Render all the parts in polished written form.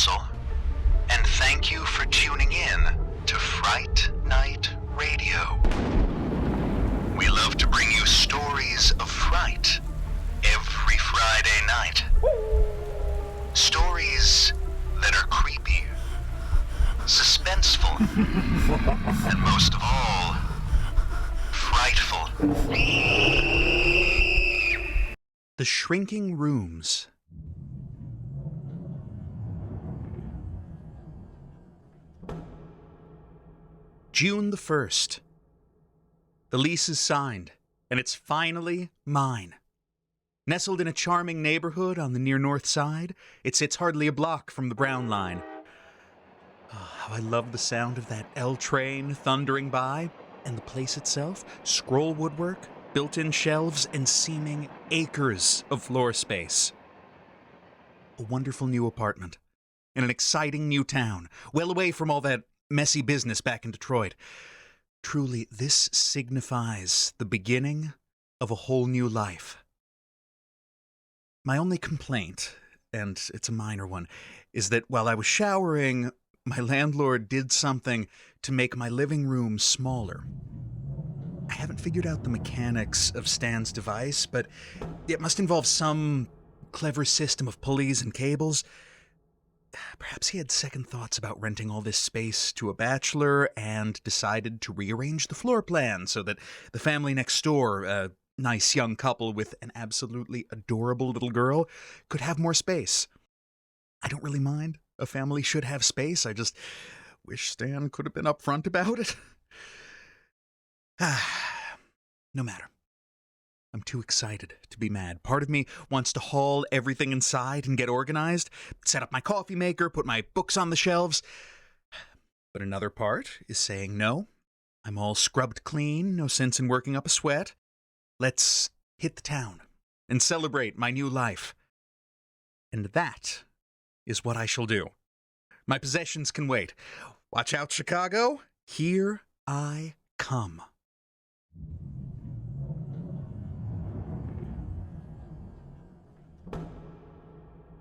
Universal, and thank you for tuning in to Fright Night Radio. We love to bring you stories of fright every Friday night. Stories that are creepy, suspenseful, and most of all, frightful. The Shrinking Rooms. June the 1st. The lease is signed, and it's finally mine. Nestled in a charming neighborhood on the near north side, it sits hardly a block from the Brown Line. Oh, how I love the sound of that L train thundering by, and the place itself, scroll woodwork, built-in shelves, and seeming acres of floor space. A wonderful new apartment, in an exciting new town, well away from all that messy business back in Detroit. Truly, this signifies the beginning of a whole new life. My only complaint, and it's a minor one, is that while I was showering, my landlord did something to make my living room smaller. I haven't figured out the mechanics of Stan's device, but it must involve some clever system of pulleys and cables. Perhaps he had second thoughts about renting all this space to a bachelor and decided to rearrange the floor plan so that the family next door, a nice young couple with an absolutely adorable little girl, could have more space. I don't really mind. A family should have space. I just wish Stan could have been upfront about it. No matter. I'm too excited to be mad. Part of me wants to haul everything inside and get organized, set up my coffee maker, put my books on the shelves. But another part is saying no. I'm all scrubbed clean, no sense in working up a sweat. Let's hit the town and celebrate my new life. And that is what I shall do. My possessions can wait. Watch out, Chicago. Here I come.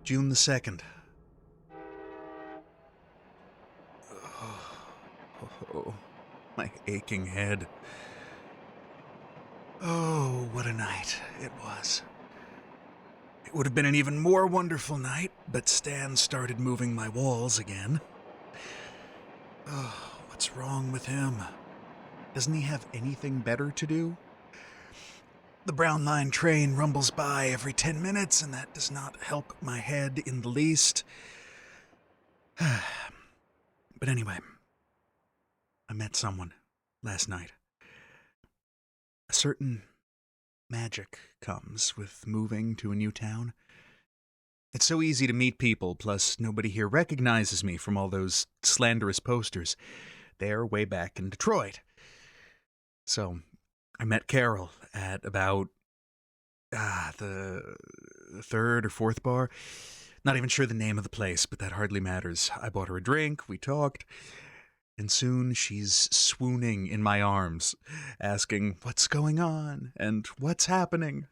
June the 2nd. Oh, my aching head. Oh, what a night it was. It would have been an even more wonderful night, but Stan started moving my walls again. Oh, what's wrong with him? Doesn't he have anything better to do? The Brown Line train rumbles by every 10 minutes, and that does not help my head in the least. But anyway, I met someone last night. A certain magic comes with moving to a new town. It's so easy to meet people, plus nobody here recognizes me from all those slanderous posters. They're way back in Detroit. So I met Carol at about the third or fourth bar. Not even sure the name of the place, but that hardly matters. I bought her a drink, we talked, and soon she's swooning in my arms, asking what's going on and what's happening.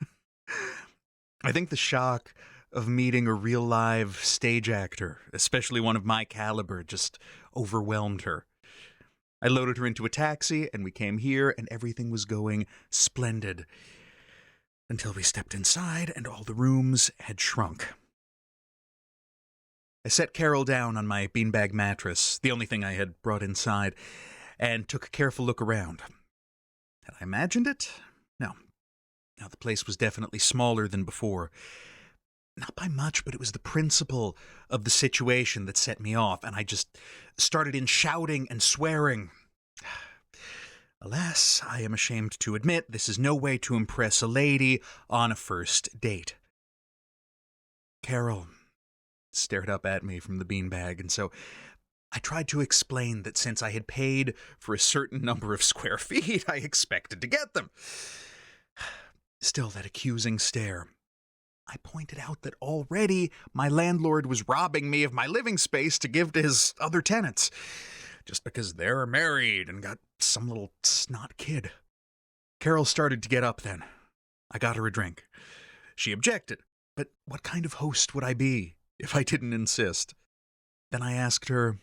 I think the shock of meeting a real live stage actor, especially one of my caliber, just overwhelmed her. I loaded her into a taxi, and we came here, and everything was going splendid. Until we stepped inside, and all the rooms had shrunk. I set Carol down on my beanbag mattress, the only thing I had brought inside, and took a careful look around. Had I imagined it? No. Now, the place was definitely smaller than before. Not by much, but it was the principle of the situation that set me off, and I just started in shouting and swearing. Alas, I am ashamed to admit this is no way to impress a lady on a first date. Carol stared up at me from the beanbag, and so I tried to explain that since I had paid for a certain number of square feet, I expected to get them. Still, that accusing stare. I pointed out that already my landlord was robbing me of my living space to give to his other tenants, just because they're married and got some little snot kid. Carol started to get up then. I got her a drink. She objected, but what kind of host would I be if I didn't insist? Then I asked her,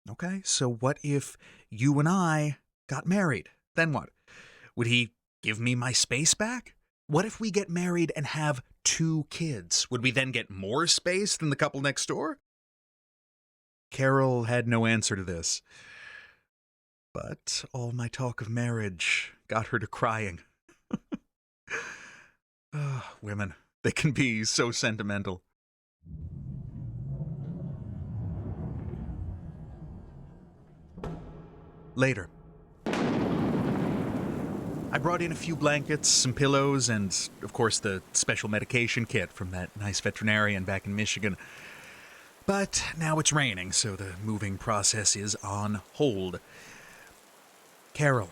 okay, so what if you and I got married? Then what? Would he give me my space back? What if we get married and have 2 kids? Would we then get more space than the couple next door? Carol had no answer to this. But all my talk of marriage got her to crying. Women, they can be so sentimental. Later. I brought in a few blankets, some pillows, and, of course, the special medication kit from that nice veterinarian back in Michigan. But now it's raining, so the moving process is on hold. Carol,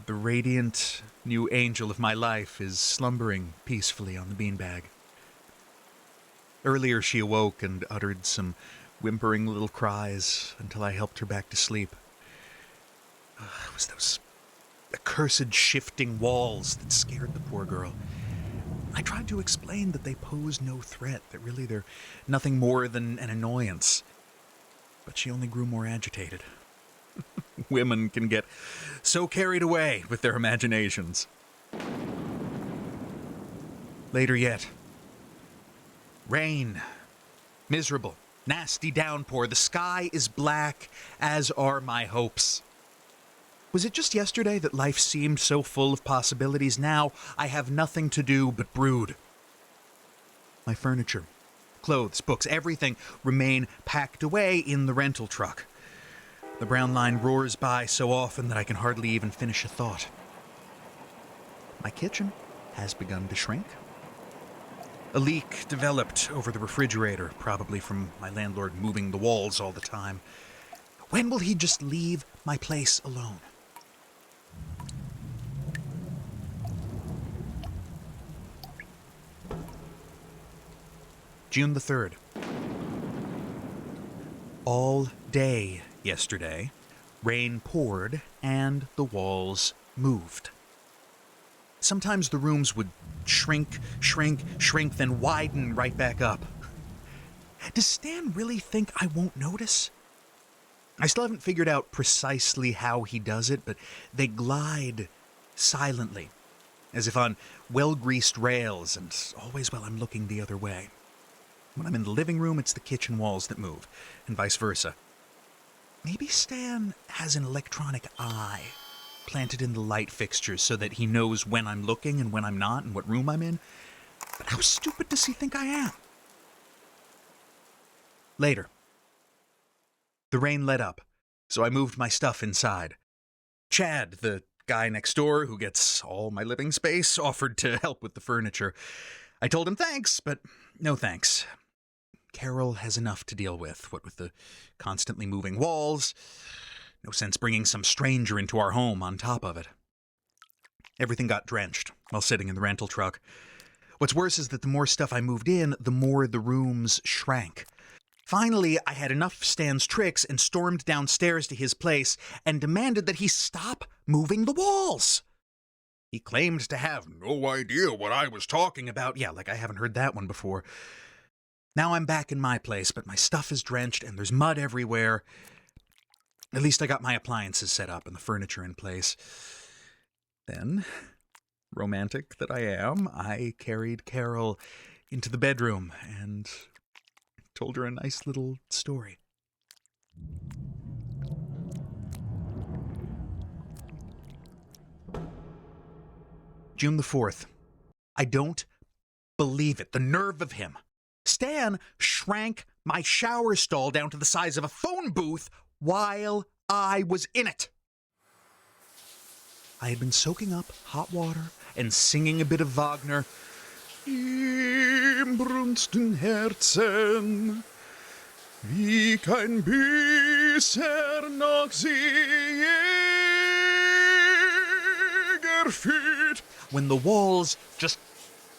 the radiant new angel of my life, is slumbering peacefully on the beanbag. Earlier she awoke and uttered some whimpering little cries until I helped her back to sleep. It was those accursed shifting walls that scared the poor girl. I tried to explain that they pose no threat, that really they're nothing more than an annoyance. But she only grew more agitated. Women can get so carried away with their imaginations. Later yet. Rain. Miserable. Nasty downpour. The sky is black, as are my hopes. Was it just yesterday that life seemed so full of possibilities? Now I have nothing to do but brood. My furniture, clothes, books, everything remain packed away in the rental truck. The brown line roars by so often that I can hardly even finish a thought. My kitchen has begun to shrink. A leak developed over the refrigerator, probably from my landlord moving the walls all the time. When will he just leave my place alone? June the 3rd. All day yesterday, rain poured and the walls moved. Sometimes the rooms would shrink, then widen right back up. Does Stan really think I won't notice? I still haven't figured out precisely how he does it, but they glide silently, as if on well-greased rails, and always while I'm looking the other way. When I'm in the living room, it's the kitchen walls that move, and vice versa. Maybe Stan has an electronic eye planted in the light fixtures so that he knows when I'm looking and when I'm not and what room I'm in. But how stupid does he think I am? Later. The rain let up, so I moved my stuff inside. Chad, the guy next door who gets all my living space, offered to help with the furniture. I told him thanks, but no thanks. Carol has enough to deal with, what with the constantly moving walls. No sense bringing some stranger into our home on top of it. Everything got drenched while sitting in the rental truck. What's worse is that the more stuff I moved in, the more the rooms shrank. Finally, I had enough of Stan's tricks and stormed downstairs to his place and demanded that he stop moving the walls. He claimed to have no idea what I was talking about. Yeah, like I haven't heard that one before. Now I'm back in my place, but my stuff is drenched and there's mud everywhere. At least I got my appliances set up and the furniture in place. Then, romantic that I am, I carried Carol into the bedroom and told her a nice little story. June the 4th. I don't believe it. The nerve of him. Stan shrank my shower stall down to the size of a phone booth while I was in it. I had been soaking up hot water and singing a bit of Wagner. Im brunsten Herzen, wie kein bisher noch sie gefühlt, when the walls just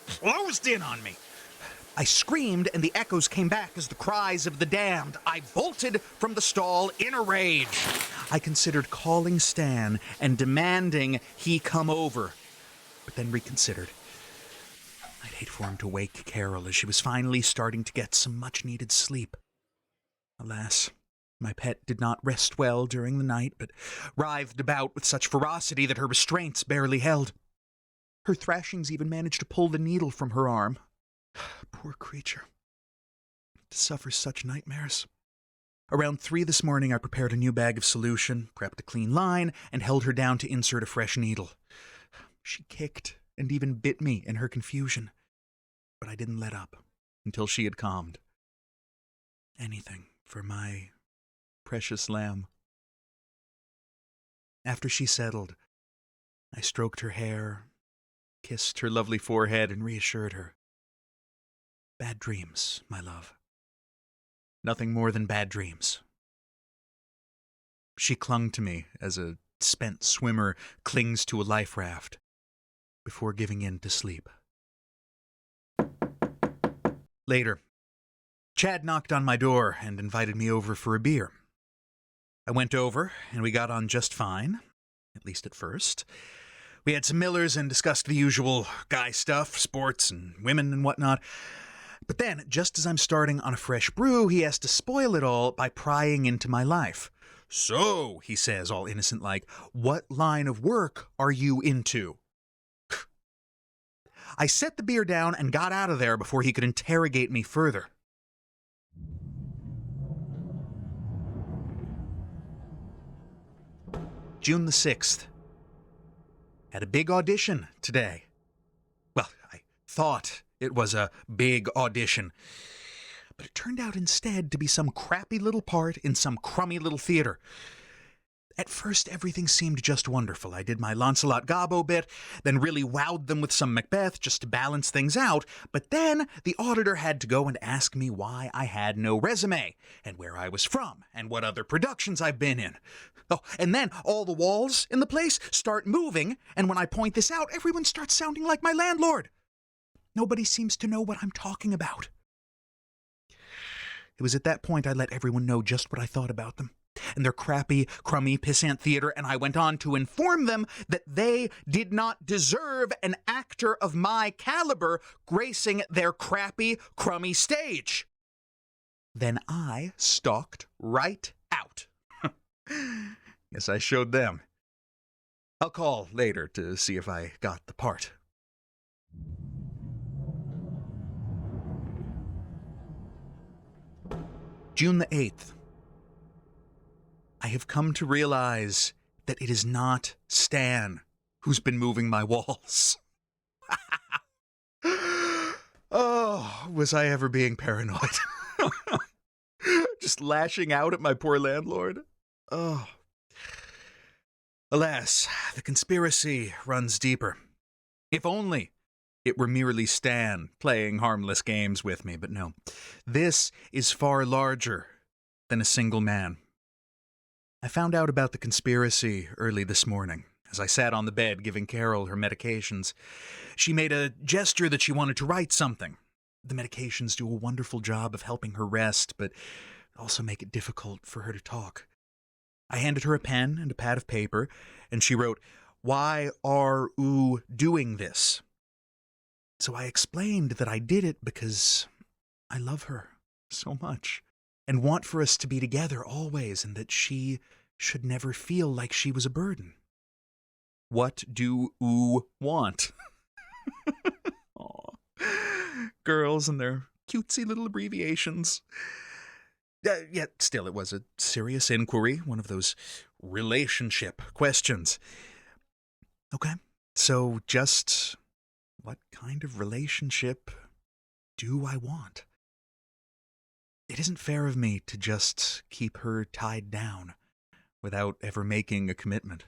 closed in on me. I screamed, and the echoes came back as the cries of the damned. I bolted from the stall in a rage. I considered calling Stan and demanding he come over, but then reconsidered. I'd hate for him to wake Carol as she was finally starting to get some much-needed sleep. Alas, My pet did not rest well during the night, but writhed about with such ferocity that her restraints barely held. Her thrashings even managed to pull the needle from her arm. Poor creature. To suffer such nightmares. Around 3 this morning, I prepared a new bag of solution, prepped a clean line, and held her down to insert a fresh needle. She kicked and even bit me in her confusion, but I didn't let up until she had calmed. Anything for my precious lamb. After she settled, I stroked her hair, kissed her lovely forehead, and reassured her. Bad dreams, my love. Nothing more than bad dreams. She clung to me as a spent swimmer clings to a life raft before giving in to sleep. Later, Chad knocked on my door and invited me over for a beer. I went over, and we got on just fine, at least at first. We had some Millers and discussed the usual guy stuff, sports and women and whatnot. But then, just as I'm starting on a fresh brew, he has to spoil it all by prying into my life. "So," he says, all innocent-like, "what line of work are you into?" I set the beer down and got out of there before he could interrogate me further. June the 6th. Had a big audition today. Well, I thought it was a big audition, but it turned out instead to be some crappy little part in some crummy little theater. At first, everything seemed just wonderful. I did my 𝐦𝐨𝐬𝐤𝐞 bit, then really wowed them with some Macbeth just to balance things out, but then the auditor had to go and ask me why I had no resume, and where I was from, and what other productions I've been in. Oh, and then all the walls in the place start moving, and when I point this out, everyone starts sounding like my landlord. Nobody seems to know what I'm talking about. It was at that point I let everyone know just what I thought about them and their crappy, crummy, pissant theater, and I went on to inform them that they did not deserve an actor of my caliber gracing their crappy, crummy stage. Then I stalked right out. Yes, I showed them. I'll call later to see if I got the part. June the 8th. I have come to realize that it is not Stan who's been moving my walls. Oh, was I ever being paranoid? Just lashing out at my poor landlord? Oh. Alas, the conspiracy runs deeper. If only it were merely Stan playing harmless games with me, but no. This is far larger than a single man. I found out about the conspiracy early this morning, as I sat on the bed giving Carol her medications. She made a gesture that she wanted to write something. The medications do a wonderful job of helping her rest, but also make it difficult for her to talk. I handed her a pen and a pad of paper, and she wrote, "Why are you doing this?" So I explained that I did it because I love her so much and want for us to be together always, and that she should never feel like she was a burden. What do you want? Aw. Girls and their cutesy little abbreviations. Yet still, it was a serious inquiry, one of those relationship questions. Okay, so just what kind of relationship do I want? It isn't fair of me to just keep her tied down without ever making a commitment.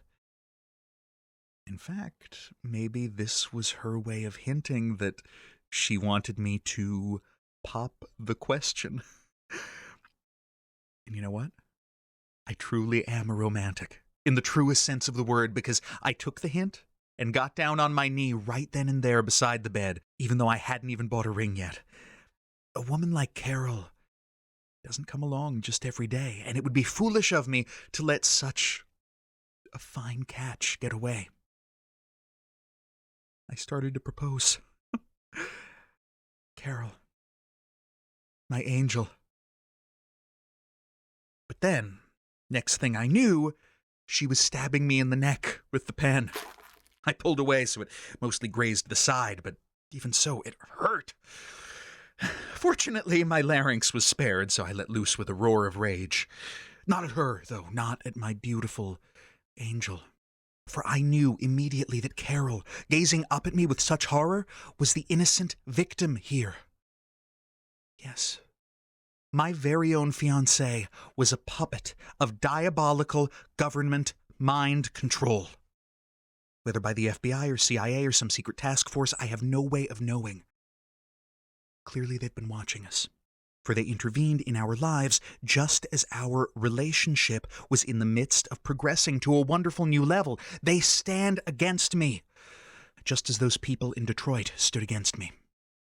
In fact, maybe this was her way of hinting that she wanted me to pop the question. And you know what? I truly am a romantic, in the truest sense of the word, because I took the hint and got down on my knee right then and there beside the bed, even though I hadn't even bought a ring yet. A woman like Carol doesn't come along just every day, and it would be foolish of me to let such a fine catch get away. I started to propose. Carol, my angel, But then, next thing I knew, she was stabbing me in the neck with the pen. I pulled away so it mostly grazed the side, but even so, it hurt. Fortunately, my larynx was spared, so I let loose with a roar of rage. Not at her, though, not at my beautiful angel. For I knew immediately that Carol, gazing up at me with such horror, was the innocent victim here. Yes, my very own fiancé was a puppet of diabolical government mind control. Whether by the FBI or CIA or some secret task force, I have no way of knowing. Clearly they'd been watching us, for they intervened in our lives just as our relationship was in the midst of progressing to a wonderful new level. They stand against me, just as those people in Detroit stood against me.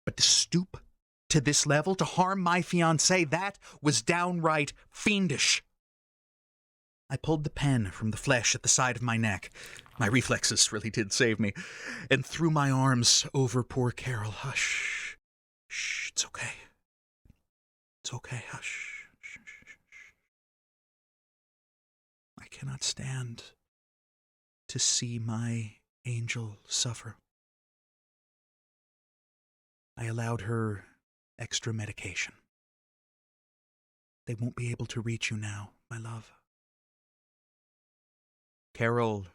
But to stoop to this level, to harm my fiancé, that was downright fiendish. I pulled the pen from the flesh at the side of my neck. My reflexes really did save me, and threw my arms over poor Carol. Hush. Shh, it's okay. It's okay, hush. Shh, shh, shh. I cannot stand to see my angel suffer. I allowed her extra medication. They won't be able to reach you now, my love. Carol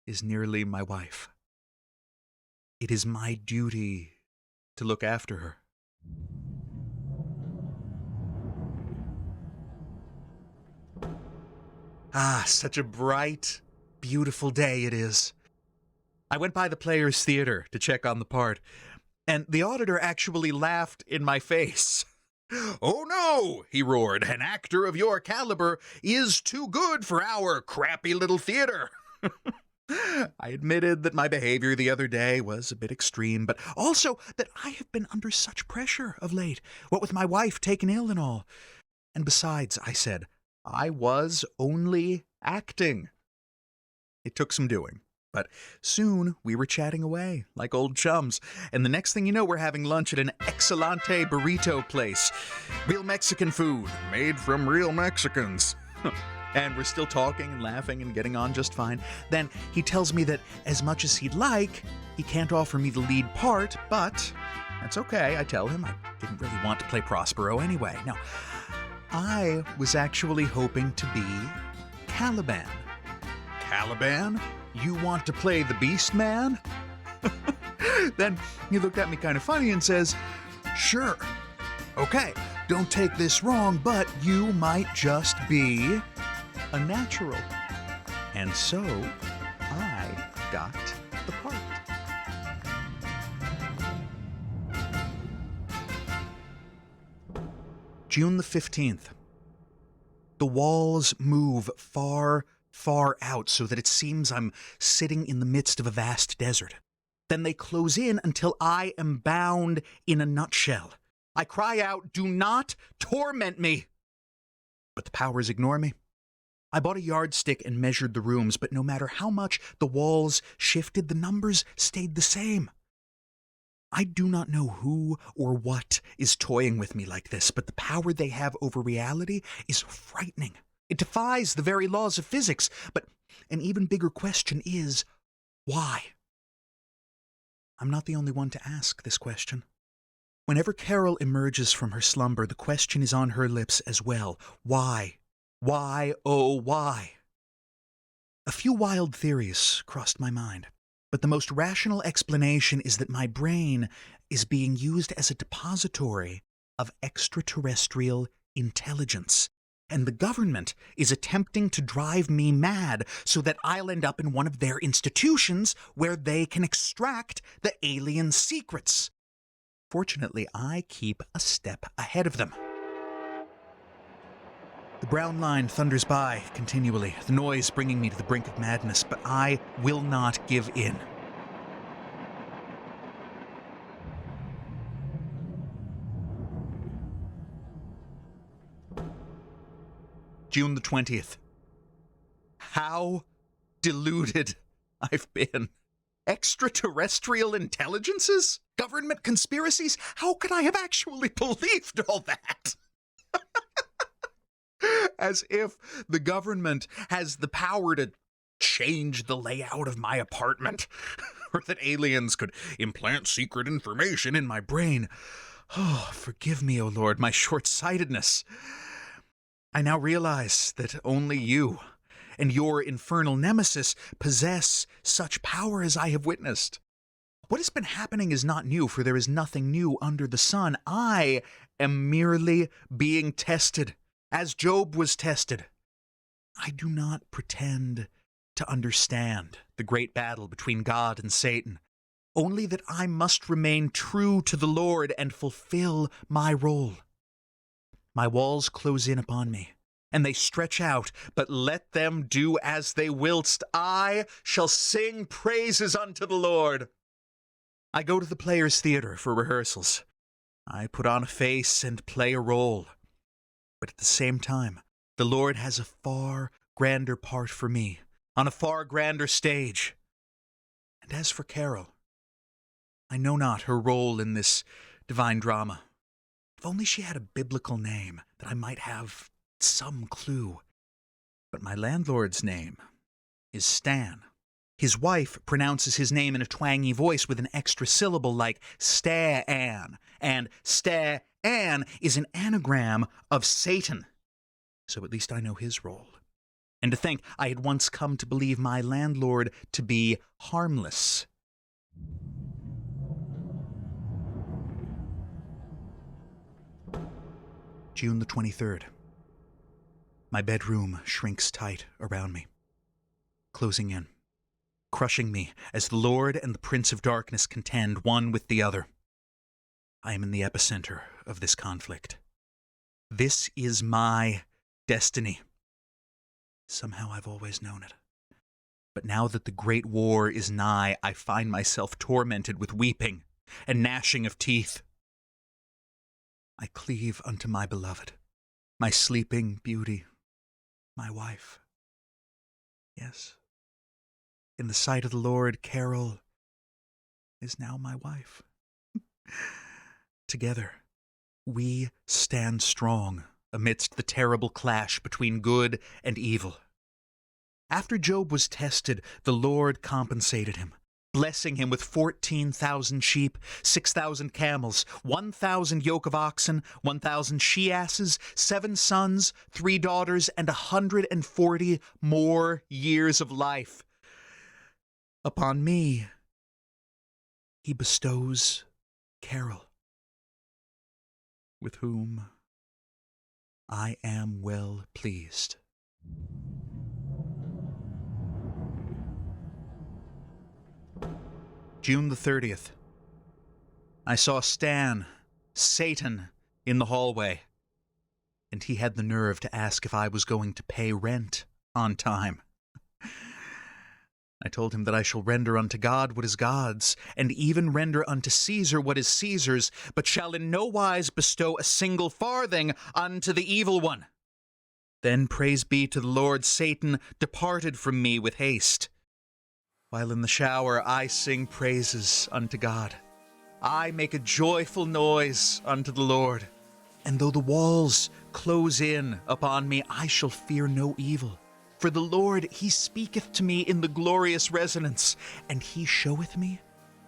is nearly my wife. It is my duty to look after her. Ah, such a bright, beautiful day it is. I went by the Players Theater to check on the part, and the auditor actually laughed in my face. "Oh no," he roared, "an actor of your caliber is too good for our crappy little theater." I admitted that my behavior the other day was a bit extreme, but also that I have been under such pressure of late, what with my wife taken ill and all. And besides, I said, I was only acting. It took some doing, but soon we were chatting away like old chums, and the next thing you know, we're having lunch at an excelente burrito place. Real Mexican food, made from real Mexicans. And we're still talking and laughing and getting on just fine. Then he tells me that as much as he'd like, he can't offer me the lead part, but that's okay, I tell him. I didn't really want to play Prospero anyway. No, I was actually hoping to be Caliban. Caliban? You want to play the Beast Man? Then he looked at me kind of funny and says, "Sure. Okay, don't take this wrong, but you might just be a natural." And so I got the part. June the 15th. The walls move far, far out so that it seems I'm sitting in the midst of a vast desert. Then they close in until I am bound in a nutshell. I cry out, "Do not torment me!" But the powers ignore me. I bought a yardstick and measured the rooms, but no matter how much the walls shifted, the numbers stayed the same. I do not know who or what is toying with me like this, but the power they have over reality is frightening. It defies the very laws of physics, but an even bigger question is, why? I'm not the only one to ask this question. Whenever Carol emerges from her slumber, the question is on her lips as well. Why? Why, oh, why? A few wild theories crossed my mind, but the most rational explanation is that my brain is being used as a depository of extraterrestrial intelligence, and the government is attempting to drive me mad so that I'll end up in one of their institutions where they can extract the alien secrets. Fortunately, I keep a step ahead of them. The brown line thunders by continually, the noise bringing me to the brink of madness, but I will not give in. June the 20th. How deluded I've been. Extraterrestrial intelligences? Government conspiracies? How could I have actually believed all that? As if the government has the power to change the layout of my apartment, or that aliens could implant secret information in my brain. Oh, forgive me, O Lord, my short-sightedness. I now realize that only you and your infernal nemesis possess such power as I have witnessed. What has been happening is not new, for there is nothing new under the sun. I am merely being tested, as Job was tested. I do not pretend to understand the great battle between God and Satan, only that I must remain true to the Lord and fulfill my role. My walls close in upon me, and they stretch out, but let them do as they whilst. I shall sing praises unto the Lord. I go to the Players' Theatre for rehearsals. I put on a face and play a role. But at the same time, the Lord has a far grander part for me, on a far grander stage. And as for Carol, I know not her role in this divine drama. If only she had a biblical name, that I might have some clue. But my landlord's name is Stan. His wife pronounces his name in a twangy voice with an extra syllable like Sta-an, and Sta-an is an anagram of Satan. So at least I know his role. And to think I had once come to believe my landlord to be harmless. June the 23rd. My bedroom shrinks tight around me, closing in, crushing me as the Lord and the Prince of Darkness contend one with the other. I am in the epicenter of this conflict. This is my destiny. Somehow I've always known it. But now that the great war is nigh, I find myself tormented with weeping and gnashing of teeth. I cleave unto my beloved, my sleeping beauty, my wife. Yes, in the sight of the Lord, Carol is now my wife. Together, we stand strong amidst the terrible clash between good and evil. After Job was tested, the Lord compensated him, blessing him with 14,000 sheep, 6,000 camels, 1,000 yoke of oxen, 1,000 she-asses, 7 sons, 3 daughters, and 140 more years of life. Upon me, he bestows Carol, with whom I am well pleased. June the 30th. I saw Stan, Satan, in the hallway, and he had the nerve to ask if I was going to pay rent on time. I told him that I shall render unto God what is God's, and even render unto Caesar what is Caesar's, but shall in no wise bestow a single farthing unto the evil one. Then, praise be to the Lord, Satan departed from me with haste. While in the shower I sing praises unto God. I make a joyful noise unto the Lord. And though the walls close in upon me, I shall fear no evil. For the Lord, he speaketh to me in the glorious resonance, and he showeth me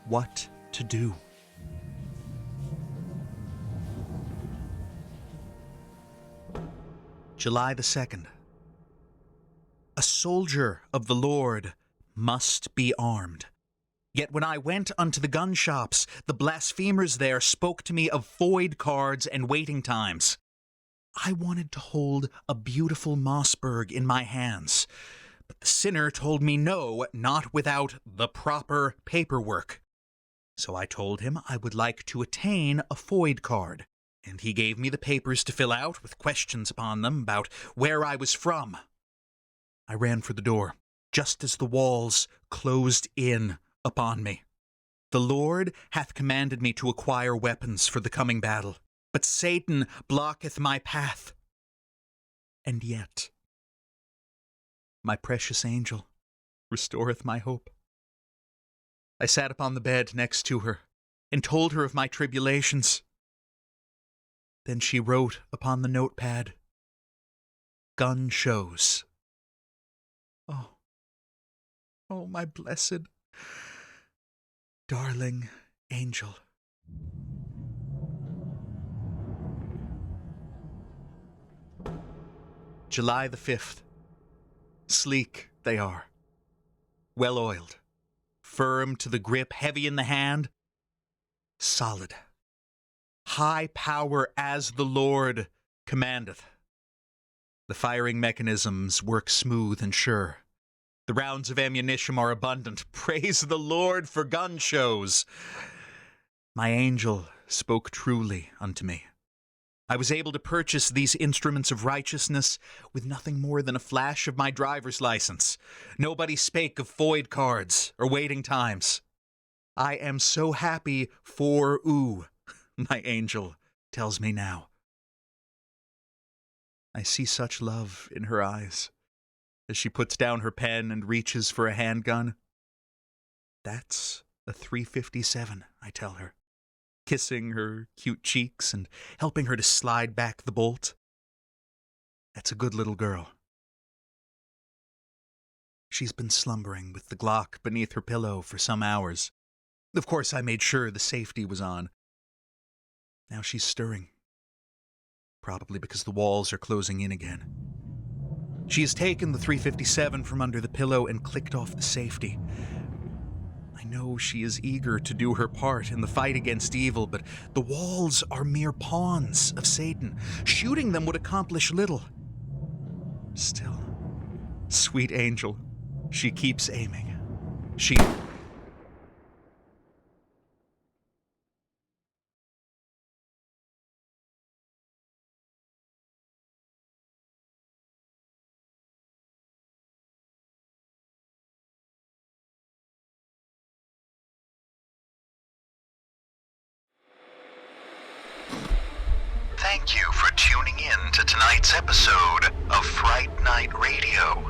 what to do. July the 2nd. A soldier of the Lord must be armed. Yet when I went unto the gun shops, the blasphemers there spoke to me of void cards and waiting times. I wanted to hold a beautiful Mossberg in my hands, but the sinner told me no, not without the proper paperwork. So I told him I would like to attain a void card, and he gave me the papers to fill out with questions upon them about where I was from. I ran for the door, just as the walls closed in upon me. The Lord hath commanded me to acquire weapons for the coming battle, but Satan blocketh my path. And yet, my precious angel restoreth my hope. I sat upon the bed next to her, and told her of my tribulations. Then she wrote upon the notepad, gun shows. Oh, my blessed, darling angel. July the 5th. Sleek they are. Well-oiled. Firm to the grip, heavy in the hand. Solid. High power as the Lord commandeth. The firing mechanisms work smooth and sure. The rounds of ammunition are abundant. Praise the Lord for gun shows. My angel spoke truly unto me. I was able to purchase these instruments of righteousness with nothing more than a flash of my driver's license. Nobody spake of void cards or waiting times. I am so happy for oo, my angel tells me now. I see such love in her eyes as she puts down her pen and reaches for a handgun. That's a .357, I tell her, kissing her cute cheeks and helping her to slide back the bolt. That's a good little girl. She's been slumbering with the Glock beneath her pillow for some hours. Of course, I made sure the safety was on. Now she's stirring. Probably because the walls are closing in again. She has taken the .357 from under the pillow and clicked off the safety. I know she is eager to do her part in the fight against evil, but the walls are mere pawns of Satan. Shooting them would accomplish little. Still, sweet angel, she keeps aiming. Thank you for tuning in to tonight's episode of Fright Night Radio.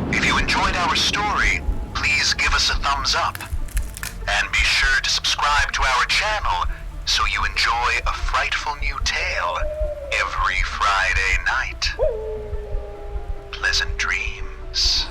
If you enjoyed our story, please give us a thumbs up. And be sure to subscribe to our channel so you enjoy a frightful new tale every Friday night. Pleasant dreams.